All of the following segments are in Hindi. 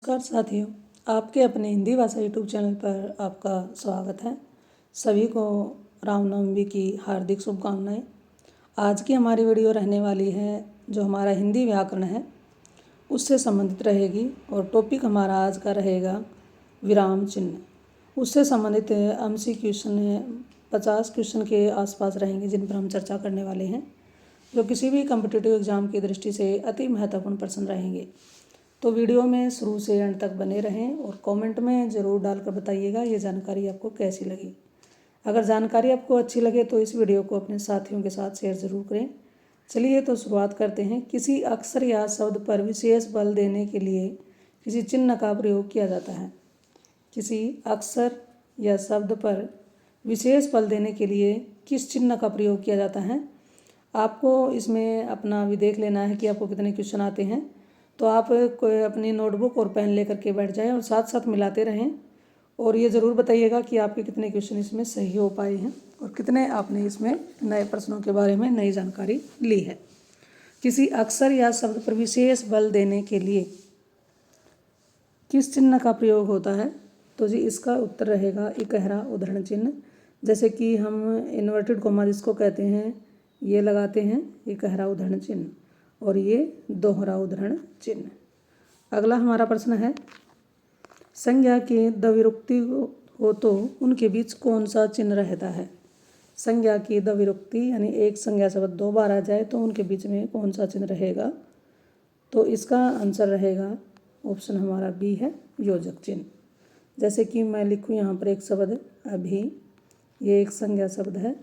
नमस्कार साथियों, आपके अपने हिंदी भाषा यूट्यूब चैनल पर आपका स्वागत है। सभी को रामनवमी की हार्दिक शुभकामनाएं। आज की हमारी वीडियो रहने वाली है जो हमारा हिंदी व्याकरण है उससे संबंधित रहेगी और टॉपिक हमारा आज का रहेगा विराम चिन्ह। उससे संबंधित एमसी क्वेश्चन 50 क्वेश्चन के आसपास रहेंगे जिन पर हम चर्चा करने वाले हैं, जो किसी भी कॉम्पिटिटिव एग्जाम की दृष्टि से अति महत्वपूर्ण प्रश्न रहेंगे। तो वीडियो में शुरू से अंत तक बने रहें और कमेंट में ज़रूर डालकर बताइएगा ये जानकारी आपको कैसी लगी। अगर जानकारी आपको अच्छी लगे तो इस वीडियो को अपने साथियों के साथ शेयर ज़रूर करें। चलिए तो शुरुआत करते हैं। किसी अक्षर या शब्द पर विशेष बल देने के लिए किसी चिन्ह का प्रयोग किया जाता है। किसी अक्षर या शब्द पर विशेष बल देने के लिए किस चिन्ह का प्रयोग किया जाता है। आपको इसमें अपना भी देख लेना है कि आपको कितने क्वेश्चन आते हैं। तो आप अपनी नोटबुक और पेन लेकर के बैठ जाएं और साथ साथ मिलाते रहें और ये ज़रूर बताइएगा कि आपके कितने क्वेश्चन इसमें सही हो पाए हैं और कितने आपने इसमें नए प्रश्नों के बारे में नई जानकारी ली है। किसी अक्षर या शब्द पर विशेष बल देने के लिए किस चिन्ह का प्रयोग होता है, तो जी इसका उत्तर रहेगा इकहरा उद्धरण चिन्ह। जैसे कि हम इन्वर्टेड कॉमा जिसको कहते हैं ये लगाते हैं इकहरा उद्धरण चिन्ह और ये दोहरा उद्धरण चिन्ह। अगला हमारा प्रश्न है, संज्ञा के द्विरुक्ति हो तो उनके बीच कौन सा चिन्ह रहता है। संज्ञा की द्विरुक्ति यानी एक संज्ञा शब्द दो बार आ जाए तो उनके बीच में कौन सा चिन्ह रहेगा, तो इसका आंसर रहेगा ऑप्शन हमारा बी है योजक चिन्ह। जैसे कि मैं लिखूँ यहाँ पर एक शब्द अभी, ये एक संज्ञा शब्द है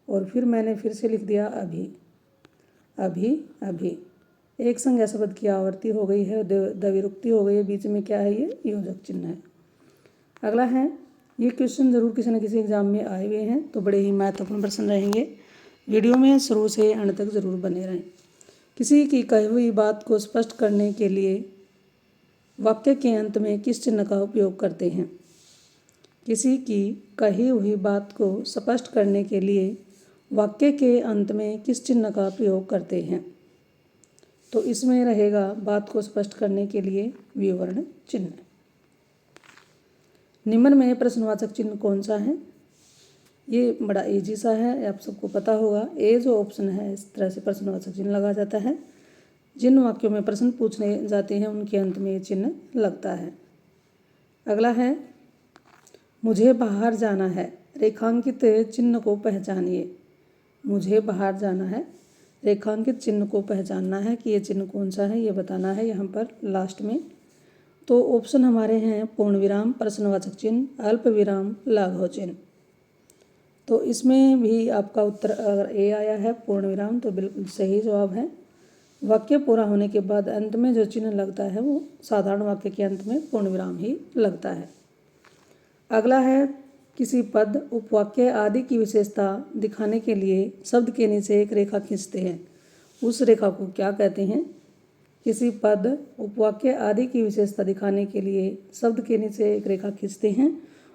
और फिर मैंने फिर से लिख दिया अभी अभी अभी, एक संज्ञा शब्द की आवर्ती हो गई है, द्विरुक्ति हो गई है, बीच में क्या है ये योजक चिन्ह है। अगला है, ये क्वेश्चन ज़रूर किसी न किसी एग्जाम में आए हुए हैं तो बड़े ही महत्वपूर्ण प्रश्न रहेंगे। वीडियो में शुरू से अंत तक ज़रूर बने रहें। किसी की कही हुई बात को स्पष्ट करने के लिए वाक्य के अंत में किस चिन्ह का उपयोग करते हैं। किसी की कही हुई बात को स्पष्ट करने के लिए वाक्य के अंत में किस चिन्ह का प्रयोग करते हैं, तो इसमें रहेगा बात को स्पष्ट करने के लिए विवरण चिन्ह। निम्न में प्रश्नवाचक चिन्ह कौन सा है। ये बड़ा इजी सा है, आप सबको पता होगा। ए जो ऑप्शन है इस तरह से प्रश्नवाचक चिन्ह लगा जाता है। जिन वाक्यों में प्रश्न पूछने जाते हैं उनके अंत में ये चिन्ह लगता है। अगला है, मुझे बाहर जाना है, रेखांकित चिन्ह को पहचानिए। मुझे बाहर जाना है, रेखांकित चिन्ह को पहचानना है कि ये चिन्ह कौन सा है, ये बताना है यहाँ पर लास्ट में। तो ऑप्शन हमारे हैं पूर्ण विराम, प्रश्नवाचक चिन्ह, अल्प विराम, लाघव चिन्ह। तो इसमें भी आपका उत्तर अगर ए आया है पूर्ण विराम तो बिल्कुल सही जवाब है। वाक्य पूरा होने के बाद अंत में जो चिन्ह लगता है वो साधारण वाक्य के अंत में पूर्ण विराम ही लगता है। अगला है, किसी पद, उपवाक्य आदि की विशेषता दिखाने के लिए शब्द के नीचे एक रेखा खींचते हैं, उस रेखा को क्या कहते हैं। किसी पद, उपवाक्य आदि की विशेषता दिखाने के लिए शब्द के नीचे एक रेखा खींचते हैं,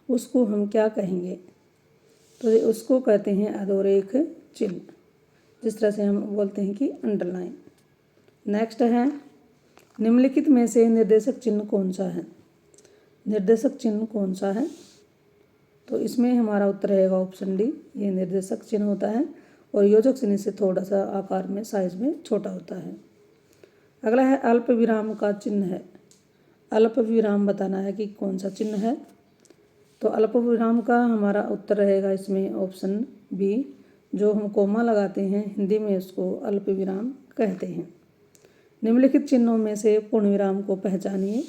उसको हम क्या कहेंगे, तो उसको कहते हैं अधोरेख चिन्ह, जिस तरह से हम बोलते हैं कि अंडरलाइन। नेक्स्ट है, निम्नलिखित में से निर्देशक चिन्ह कौन सा है। निर्देशक चिन्ह कौन सा है, तो इसमें हमारा उत्तर रहेगा ऑप्शन डी, ये निर्देशक चिन्ह होता है और योजक चिन्ह से थोड़ा सा आकार में साइज में छोटा होता है। अगला है, अल्प विराम का चिन्ह है। अल्प विराम बताना है कि कौन सा चिन्ह है, तो अल्प विराम का हमारा उत्तर रहेगा इसमें ऑप्शन बी, जो हम कोमा लगाते हैं हिंदी में उसको अल्प विराम कहते हैं। निम्नलिखित चिन्हों में से पूर्ण विराम को पहचानिए।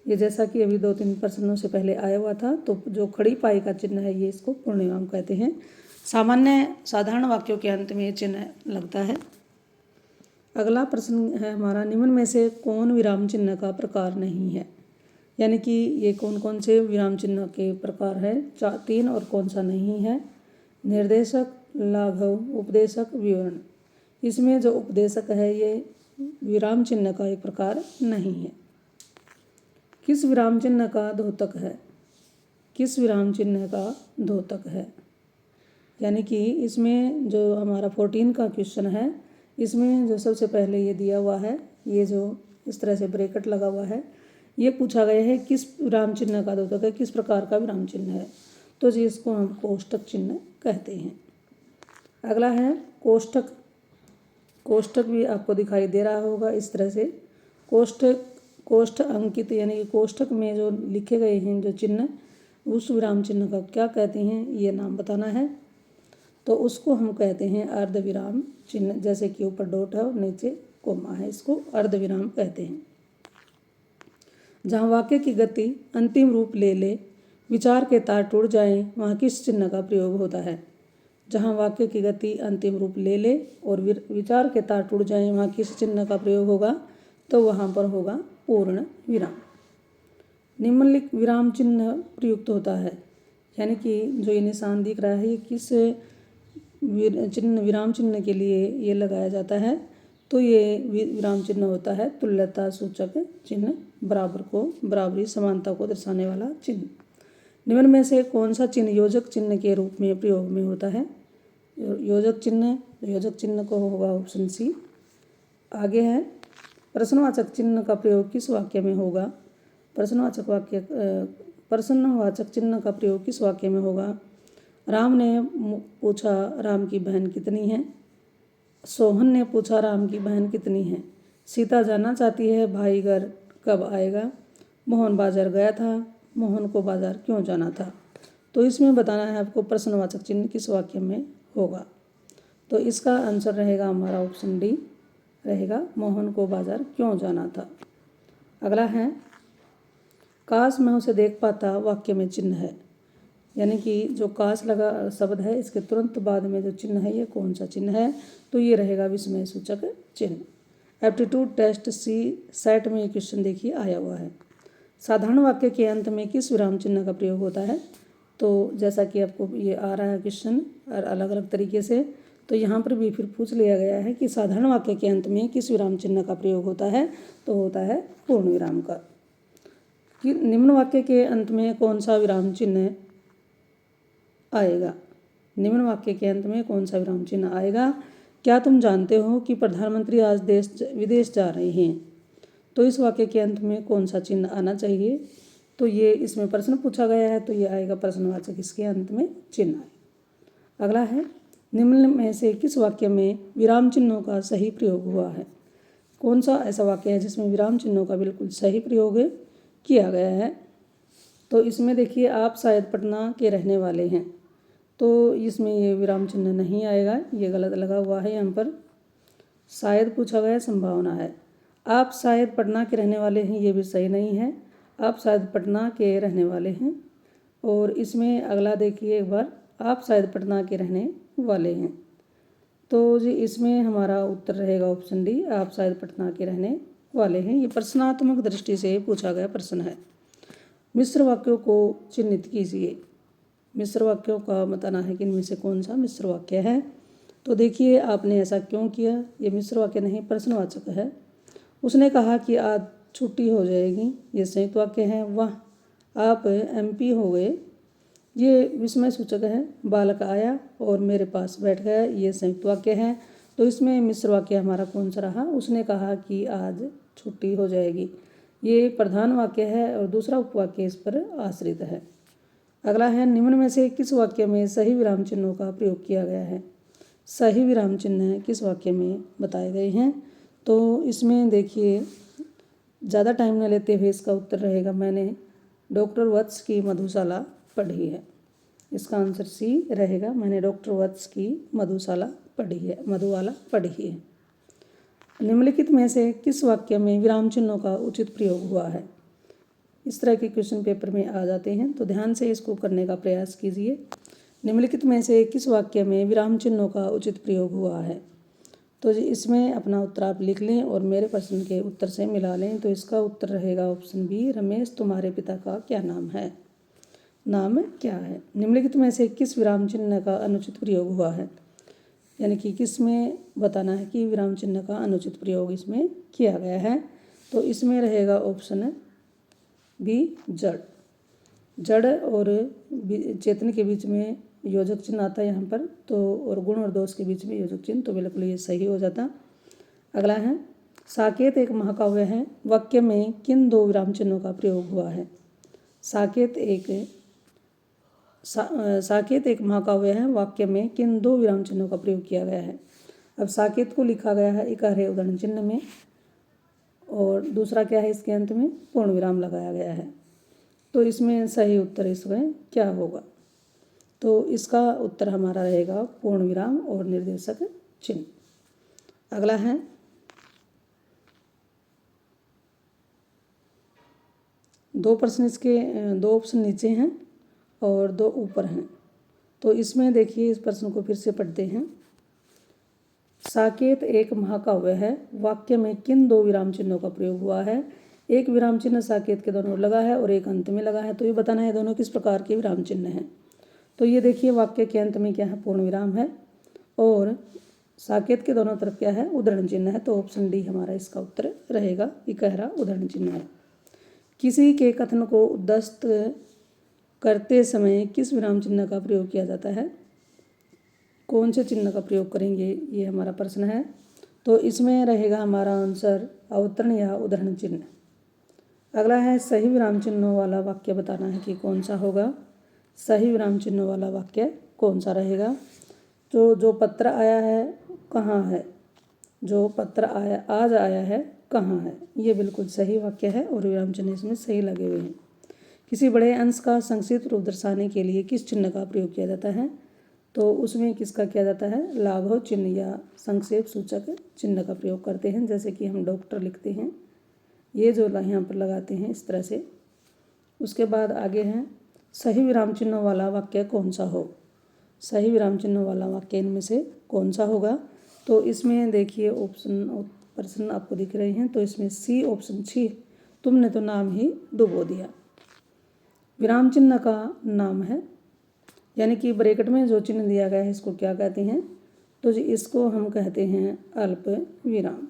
ये जैसा कि अभी 2-3 प्रश्नों से पहले आया हुआ था, तो जो खड़ी पाई का चिन्ह है ये इसको पूर्ण विराम कहते हैं। सामान्य साधारण वाक्यों के अंत में ये चिन्ह लगता है। अगला प्रश्न है हमारा, निम्न में से कौन विराम चिन्ह का प्रकार नहीं है, यानी कि ये कौन कौन से विराम चिन्ह के प्रकार है, 3 और कौन सा नहीं है। निर्देशक, लाघव, उपदेशक, विवरण। इसमें जो उपदेशक है ये विराम चिन्ह का एक प्रकार नहीं है। किस विराम चिन्ह का द्योतक है। किस विराम चिन्ह का द्योतक है, यानी कि इसमें जो हमारा 14 का क्वेश्चन है इसमें जो सबसे पहले ये दिया हुआ है, ये जो इस तरह से ब्रैकेट लगा हुआ है। ये पूछा गया है किस विराम चिन्ह का द्योतक है, किस प्रकार का विराम चिन्ह है, तो जी इसको हम कोष्टक चिन्ह कहते हैं। अगला है कोष्टक। कोष्टक भी आपको दिखाई दे रहा होगा इस तरह से। कोष्ठ अंकित यानी कि कोष्टक में जो लिखे गए हैं जो चिन्ह, उस विराम चिन्ह का क्या कहते हैं ये नाम बताना है। तो उसको हम कहते हैं अर्धविराम चिन्ह, जैसे कि ऊपर डॉट है और नीचे कोमा है, इसको अर्धविराम कहते हैं। जहाँ वाक्य की गति अंतिम रूप ले ले, विचार के तार टूट जाएं, वहाँ किस चिन्ह का प्रयोग होता है। जहाँ वाक्य की गति अंतिम रूप ले ले और विचार के तार टूट जाएं, वहाँ किस चिन्ह का प्रयोग होगा, तो वहाँ पर होगा पूर्ण विराम। निम्नलिखित विराम चिन्ह प्रयुक्त होता है, यानी कि जो ये निशान दिख रहा है ये किस विराम चिन्ह के लिए ये लगाया जाता है, तो ये विराम चिन्ह होता है तुल्यता सूचक चिन्ह, बराबरी समानता को दर्शाने वाला चिन्ह। निम्न में से कौन सा चिन्ह योजक चिन्ह के रूप में प्रयोग में होता है। योजक चिन्ह को होगा ऑप्शन सी। आगे है प्रश्नवाचक चिन्ह का प्रयोग किस वाक्य में होगा। प्रश्नवाचक चिन्ह का प्रयोग किस वाक्य में होगा। राम ने पूछा राम की बहन कितनी है। सोहन ने पूछा राम की बहन कितनी है। सीता जानना चाहती है भाई घर कब आएगा। मोहन बाजार गया था, मोहन को बाजार क्यों जाना था। तो इसमें बताना है आपको प्रश्नवाचक चिन्ह किस वाक्य में होगा। तो इसका आंसर रहेगा हमारा ऑप्शन डी रहेगा, मोहन को बाजार क्यों जाना था। अगला है काश मैं उसे देख पाता, वाक्य में चिन्ह है, यानी कि जो काश लगा शब्द है इसके तुरंत बाद में जो चिन्ह है ये कौन सा चिन्ह है, तो ये रहेगा विस्मय सूचक चिन्ह। एप्टीट्यूड टेस्ट सी सेट में ये क्वेश्चन देखिए आया हुआ है। साधारण वाक्य के अंत में किस विराम चिन्ह का प्रयोग होता है। तो जैसा कि आपको ये आ रहा है क्वेश्चन और अलग अलग तरीके से, तो यहाँ पर भी फिर पूछ लिया गया है कि साधारण वाक्य के अंत में किस विराम चिन्ह का प्रयोग होता है, तो होता है पूर्ण विराम का। कि निम्न वाक्य के अंत में कौन सा विराम चिन्ह आएगा। निम्न वाक्य के अंत में कौन सा विराम चिन्ह आएगा। क्या तुम जानते हो कि प्रधानमंत्री आज विदेश जा रहे हैं, तो इस वाक्य के अंत में कौन सा चिन्ह आना चाहिए। तो ये इसमें प्रश्न पूछा गया है, तो ये आएगा प्रश्नवाचक, इसके अंत में चिन्ह आए। अगला है निम्न में से किस वाक्य में विराम चिन्हों का सही प्रयोग हुआ है। कौन सा ऐसा वाक्य है जिसमें विराम चिन्हों का बिल्कुल सही प्रयोग किया गया है। तो इसमें देखिए आप शायद पटना के रहने वाले हैं, तो इसमें ये विराम चिन्ह नहीं आएगा, ये गलत लगा हुआ है। यहाँ पर शायद पूछा गया, संभावना है। आप शायद पटना के रहने वाले हैं, ये भी सही नहीं है, आप शायद पटना के रहने वाले हैं। और इसमें अगला देखिए एक बार, आप शायद पटना के रहने वाले हैं। तो जी इसमें हमारा उत्तर रहेगा ऑप्शन डी, आप शायद पटना के रहने वाले हैं। ये प्रश्नात्मक दृष्टि से पूछा गया प्रश्न है। मिश्र वाक्यों को चिन्हित कीजिए। मिश्र वाक्यों का बताना है कि इनमें से कौन सा मिश्र वाक्य है। तो देखिए आपने ऐसा क्यों किया, ये मिश्र वाक्य नहीं प्रश्नवाचक है। उसने कहा कि आज छुट्टी हो जाएगी, ये संयुक्त वाक्य है। वाह आप एमपी हो गए, ये विस्मय सूचक है। बालक आया और मेरे पास बैठ गया, ये संयुक्त वाक्य है। तो इसमें मिश्र वाक्य हमारा कौन सा रहा। उसने कहा कि आज छुट्टी हो जाएगी, ये प्रधान वाक्य है और दूसरा उपवाक्य इस पर आश्रित है। अगला है निम्न में से किस वाक्य में सही विराम चिन्हों का प्रयोग किया गया है। सही विराम चिन्ह किस वाक्य में बताए गए हैं। तो इसमें देखिए ज़्यादा टाइम न लेते हुए इसका उत्तर रहेगा, मैंने डॉक्टर वत्स की मधुशाला पढ़ी है। इसका आंसर सी रहेगा, मैंने डॉक्टर वत्स की मधुशाला पढ़ी है, मधुवाला पढ़ी है। निम्नलिखित में से किस वाक्य में विराम चिन्हों का उचित प्रयोग हुआ है। इस तरह के क्वेश्चन पेपर में आ जाते हैं, तो ध्यान से इसको करने का प्रयास कीजिए। निम्नलिखित में से किस वाक्य में विराम चिन्हों का उचित प्रयोग हुआ है। तो इसमें अपना उत्तर आप लिख लें और मेरे प्रश्न के उत्तर से मिला लें। तो इसका उत्तर रहेगा ऑप्शन बी, रमेश तुम्हारे पिता का क्या नाम है, नाम क्या है। निम्नलिखित में से किस विराम चिन्ह का अनुचित प्रयोग हुआ है, यानी कि किस में बताना है कि विराम चिन्ह का अनुचित प्रयोग इसमें किया गया है। तो इसमें रहेगा ऑप्शन बी, जड़। जड़ और चेतन के बीच में योजक चिन्ह आता है यहाँ पर, तो और गुण और दोष के बीच में योजक चिन्ह, तो बिल्कुल ये सही हो जाता। अगला है साकेत एक महाकाव्य है, वाक्य में किन दो विराम चिन्हों का प्रयोग हुआ है? साकेत एक महाकाव्य है, वाक्य में किन दो विराम चिन्हों का प्रयोग किया गया है? अब साकेत को लिखा गया है इकार उदाहरण चिन्ह में, और दूसरा क्या है, इसके अंत में पूर्ण विराम लगाया गया है। तो इसमें सही उत्तर इसमें क्या होगा? तो इसका उत्तर हमारा रहेगा पूर्ण विराम और निर्देशक चिन्ह। अगला है दो प्रश्न, इसके दो ऑप्शन नीचे हैं और दो ऊपर हैं। तो इसमें देखिए, इस प्रश्न को फिर से पढ़ते हैं। साकेत एक महाकाव्य है, वाक्य में किन दो विराम चिन्हों का प्रयोग हुआ है? एक विराम चिन्ह साकेत के दोनों लगा है और एक अंत में लगा है। तो ये बताना है दोनों किस प्रकार के विराम चिन्ह हैं। तो ये देखिए, वाक्य के अंत में क्या है, पूर्ण विराम है, और साकेत के दोनों तरफ क्या है, उद्धरण चिन्ह है। तो ऑप्शन डी हमारा इसका उत्तर रहेगा, इकहरा उद्धरण चिन्ह है। किसी के कथन को उद्धस्त करते समय किस विराम चिन्ह का प्रयोग किया जाता है? कौन से चिन्ह का प्रयोग करेंगे, ये हमारा प्रश्न है। तो इसमें रहेगा हमारा आंसर अवतरण या उद्धरण चिन्ह। अगला है सही विराम चिन्हों वाला वाक्य बताना है कि कौन सा होगा। सही विराम चिन्हों वाला वाक्य कौन सा रहेगा? तो जो पत्र आया है कहाँ है, जो पत्र आया आज आया है कहाँ है, ये बिल्कुल सही वाक्य है और विराम चिन्ह इसमें सही लगे हुए हैं। किसी बड़े अंश का संक्षिप्त रूप दर्शाने के लिए किस चिन्ह का प्रयोग किया जाता है? तो उसमें किसका किया जाता है, लाघव चिन्ह या संक्षेप सूचक चिन्ह का प्रयोग करते हैं। जैसे कि हम डॉक्टर लिखते हैं, ये जो यहाँ पर लगाते हैं इस तरह से। उसके बाद आगे हैं सही विराम चिन्हों वाला वाक्य कौन सा हो। सही विराम चिन्हों वाला वाक्य इनमें से कौन सा होगा? तो इसमें देखिए प्रश्न आपको दिख रहे हैं। तो इसमें सी ऑप्शन, छी तुमने तो नाम ही डुबो दिया। विराम चिन्ह का नाम है, यानी कि ब्रैकेट में जो चिन्ह दिया गया है इसको क्या कहते हैं? तो जी इसको हम कहते हैं अल्प विराम।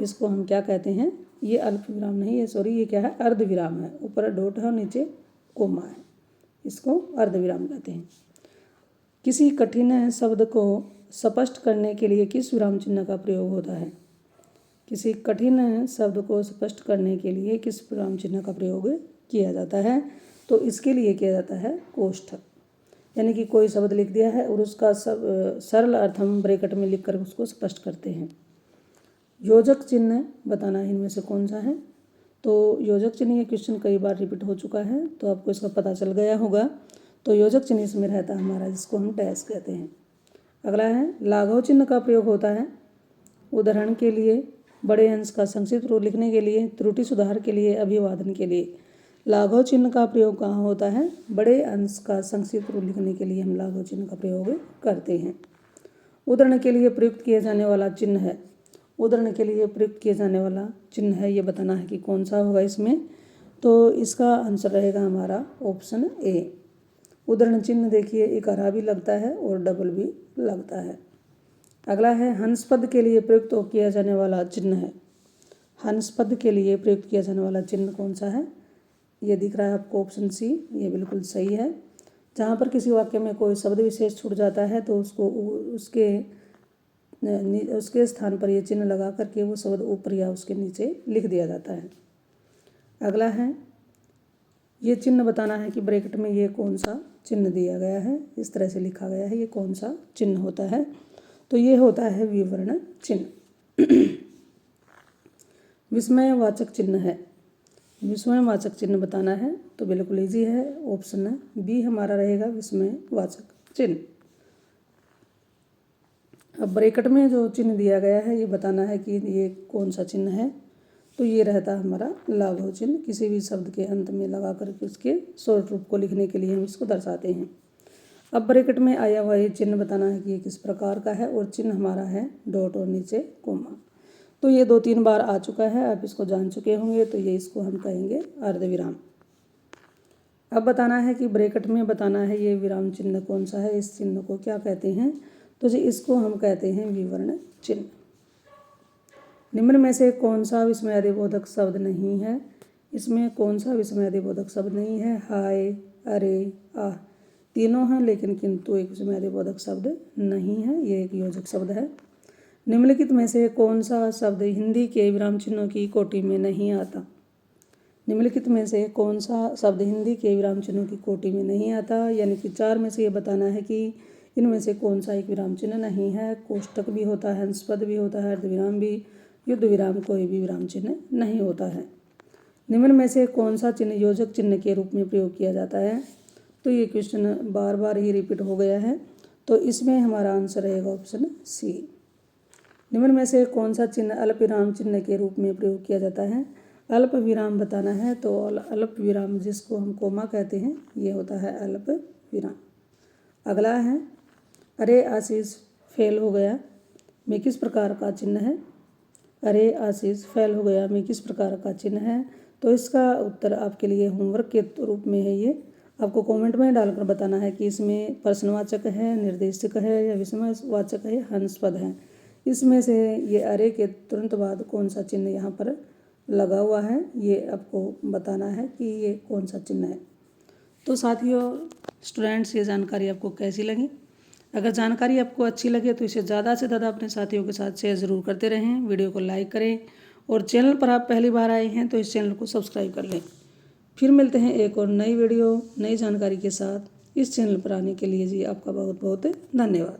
इसको हम क्या कहते हैं? ये अल्प विराम नहीं है, सॉरी, ये क्या है, अर्ध विराम है। ऊपर डॉट है और नीचे कोमा है, इसको अर्ध विराम कहते हैं। किसी कठिन शब्द को स्पष्ट करने के लिए किस विराम चिन्ह का प्रयोग होता है? किसी कठिन शब्द को स्पष्ट करने के लिए किस विराम चिन्ह का प्रयोग किया जाता है? तो इसके लिए किया जाता है कोष्ठक। यानी कि कोई शब्द लिख दिया है और उसका सरल अर्थ हम ब्रैकेट में लिखकर उसको स्पष्ट करते हैं। योजक चिन्ह बताना है इनमें से कौन सा है। तो योजक चिन्ह, ये क्वेश्चन कई बार रिपीट हो चुका है, तो आपको इसका पता चल गया होगा। तो योजक चिन्ह इसमें रहता है हमारा, जिसको हम डैश कहते हैं। अगला है लाघव चिन्ह का प्रयोग होता है उदाहरण के लिए, बड़े अंश का संक्षिप्त रूप लिखने के लिए, त्रुटि सुधार के लिए, अभिवादन के लिए। लाघव चिन्ह का प्रयोग कहाँ होता है? बड़े अंश का संक्षिप्त रूप लिखने के लिए हम लाघव चिन्ह का प्रयोग करते हैं। उदाहरण के लिए प्रयुक्त किए जाने वाला चिन्ह है, उदाहरण के लिए प्रयुक्त किए जाने वाला चिन्ह है, ये बताना है कि कौन सा होगा इसमें। तो इसका आंसर रहेगा हमारा ऑप्शन ए। उदाहरण चिन्ह देखिए इकारा भी लगता है और डबल भी लगता है। अगला है हंस पद के लिए प्रयुक्त किया जाने वाला चिन्ह है। हंस पद के लिए प्रयुक्त किया जाने वाला चिन्ह कौन सा है? ये दिख रहा है आपको ऑप्शन सी, ये बिल्कुल सही है। जहाँ पर किसी वाक्य में कोई शब्द विशेष छूट जाता है तो उसको उसके स्थान पर ये चिन्ह लगा करके वो शब्द ऊपर या उसके नीचे लिख दिया जाता है। अगला है ये चिन्ह बताना है कि ब्रैकेट में ये कौन सा चिन्ह दिया गया है, इस तरह से लिखा गया है, ये कौन सा चिन्ह होता है? तो ये होता है विवर्ण चिन्ह। विस्मयवाचक चिन्ह है। विस्मयवाचक चिन्ह बताना है तो बिल्कुल ईजी है, ऑप्शन बी हमारा रहेगा विस्मयवाचक चिन्ह। अब ब्रैकेट में जो चिन्ह दिया गया है ये बताना है कि ये कौन सा चिन्ह है। तो ये रहता है हमारा लाघव चिन्ह। किसी भी शब्द के अंत में लगा करके उसके शॉर्ट रूप को लिखने के लिए हम इसको दर्शाते हैं। अब ब्रैकेट में आया हुआ ये चिन्ह बताना है कि ये किस प्रकार का है, और चिन्ह हमारा है डॉट और नीचे कोमा। तो ये 2-3 बार आ चुका है, आप इसको जान चुके होंगे। तो ये इसको हम कहेंगे अर्धविराम। अब बताना है कि ब्रैकेट में बताना है ये विराम चिन्ह कौन सा है, इस चिन्ह को क्या कहते हैं? तो जी इसको हम कहते हैं विवर्ण चिन्ह। निम्न में से कौन सा विस्मयादिबोधक शब्द नहीं है? इसमें कौन सा विस्मयादिबोधक शब्द नहीं है? हाय, अरे, आह तीनों हैं, लेकिन किंतु एक विस्मयादिबोधक शब्द नहीं है, ये एक योजक शब्द है। निम्नलिखित में से कौन सा शब्द हिंदी के विराम चिन्हों की कोटि में नहीं आता? निम्नलिखित में से कौन सा शब्द हिंदी के विराम चिन्हों की कोटि में नहीं आता? यानी कि 4 में से ये बताना है कि इनमें से कौन सा एक विराम चिन्ह नहीं है। कोष्टक भी होता है, हंसपद भी होता है, अर्धविराम भी, युद्ध विराम, कोई भी विराम चिन्ह नहीं होता है। निम्न में से कौन सा चिन्ह योजक चिन्ह के रूप में प्रयोग किया जाता है? तो ये क्वेश्चन बार बार ही रिपीट हो गया है, तो इसमें हमारा आंसर रहेगा ऑप्शन सी। निम्न में से कौन सा चिन्ह अल्प विराम चिन्ह के रूप में प्रयोग किया जाता है? अल्प विराम बताना है, तो अल्प विराम जिसको हम कोमा कहते हैं, ये होता है अल्प विराम। अगला है, अरे आशीष फेल हो गया में किस प्रकार का चिन्ह है? अरे आशीष फेल हो गया में किस प्रकार का चिन्ह है? तो इसका उत्तर आपके लिए होमवर्क के रूप में है। ये आपको कमेंट में डालकर बताना है कि इसमें प्रश्नवाचक है, निर्देशक है, या विस्मयवाचक है, हंसपद है। इसमें से ये अरे के तुरंत बाद कौन सा चिन्ह यहाँ पर लगा हुआ है, ये आपको बताना है कि ये कौन सा चिन्ह है। तो साथियों, स्टूडेंट्स, ये जानकारी आपको कैसी लगी? अगर जानकारी आपको अच्छी लगे तो इसे ज़्यादा से ज़्यादा अपने साथियों के साथ शेयर ज़रूर करते रहें। वीडियो को लाइक करें और चैनल पर आप पहली बार आए हैं तो इस चैनल को सब्सक्राइब कर लें। फिर मिलते हैं एक और नई वीडियो, नई जानकारी के साथ। इस चैनल पर आने के लिए जी आपका बहुत बहुत धन्यवाद।